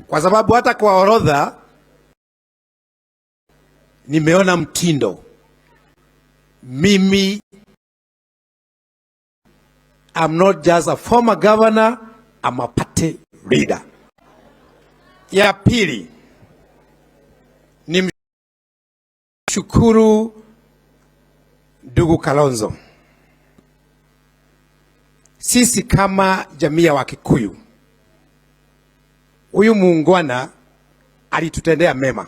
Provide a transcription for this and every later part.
kwa sababu hata kwa orodha nimeona mtindo. Mimi I'm not just a former governor, I'm a party leader. Ya pili, ni mshukuru ndugu Kalonzo. Sisi kama jamii ya Wakikuyu, huyu muungwana alitutendea mema.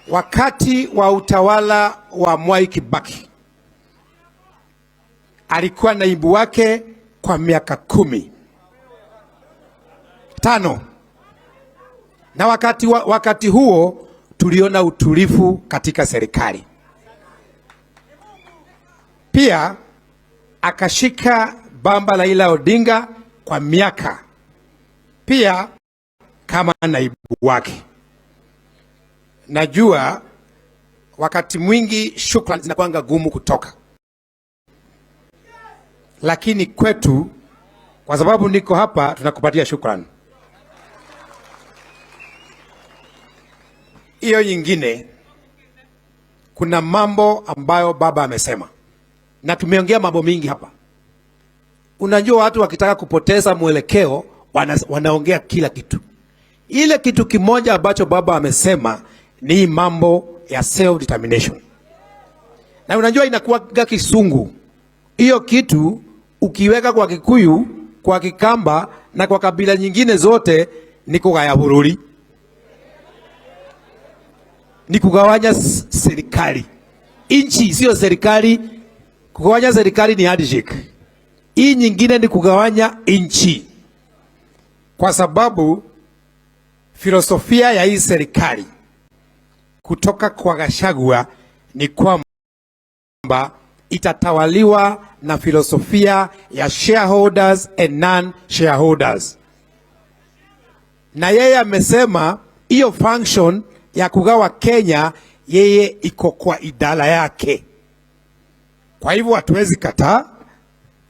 Wakati wa utawala wa Mwai Kibaki, alikuwa naibu wake kwa miaka 15. Na wakati huo tuliona utulivu katika serikali. Pia akashika bamba la Raila Odinga kwa miaka pia kama naibu wake. Najua wakati mwingi shukrani zinakuanga gumu kutoka, lakini kwetu, kwa sababu niko hapa, tunakupatia shukrani. Hiyo nyingine, kuna mambo ambayo baba amesema na tumeongea mambo mingi hapa. Unajua watu wakitaka kupoteza mwelekeo wanaongea kila kitu. Ile kitu kimoja ambacho baba amesema ni mambo ya self determination. Na unajua inakuwa kisungu. Hiyo kitu ukiweka kwa Kikuyu, kwa Kikamba na kwa kabila nyingine zote ni kugaya bururi. Ni kugawanya serikali. Nchi sio serikali. Kugawanya serikali ni handshake. Hii nyingine ni kugawanya nchi. Kwa sababu filosofia ya hii serikali kutoka kwa Gachagua ni kwamba itatawaliwa na filosofia ya shareholders and non-shareholders. Na yeye amesema hiyo function ya kugawa Kenya yeye iko kwa idara yake. Kwa hivyo hatuwezi kataa,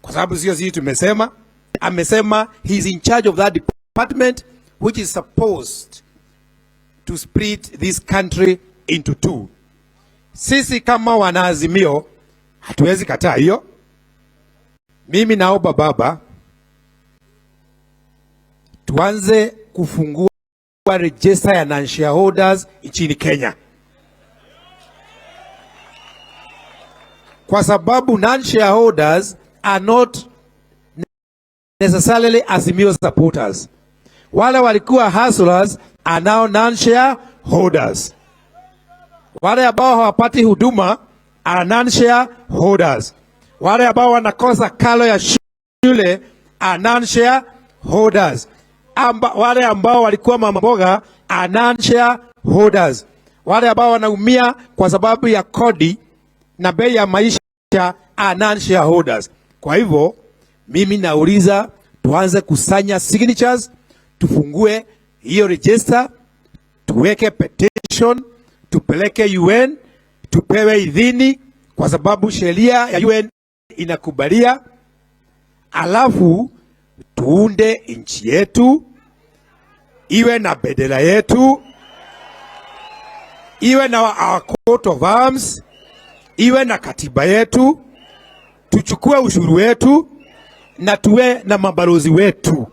kwa sababu sio sisi tumesema. Amesema he is in charge of that department which is supposed to split this country into two. Sisi kama wanaazimio hatuwezi kataa hiyo. Mimi naomba baba tuanze kufungua register ya non-shareholders nchini Kenya. Kwa sababu non-shareholders are not necessarily Azimio supporters. Wale walikuwa hustlers are now non-shareholders. Wale ambao hawapati huduma are non-shareholders. Wale ambao wanakosa karo ya shule are non-shareholders. Wale ambao walikuwa mama mboga are non-shareholders. Wale ambao wanaumia kwa sababu ya kodi na bei ya maisha are non-shareholders. Kwa hivyo mimi nauliza tuanze kusanya signatures, tufungue hiyo register, tuweke petition, tupeleke UN, tupewe idhini, kwa sababu sheria ya UN inakubalia. Alafu tuunde nchi yetu, iwe na bendera yetu, iwe na our coat of arms, iwe na katiba yetu, tuchukue ushuru wetu na tuwe na mabalozi wetu.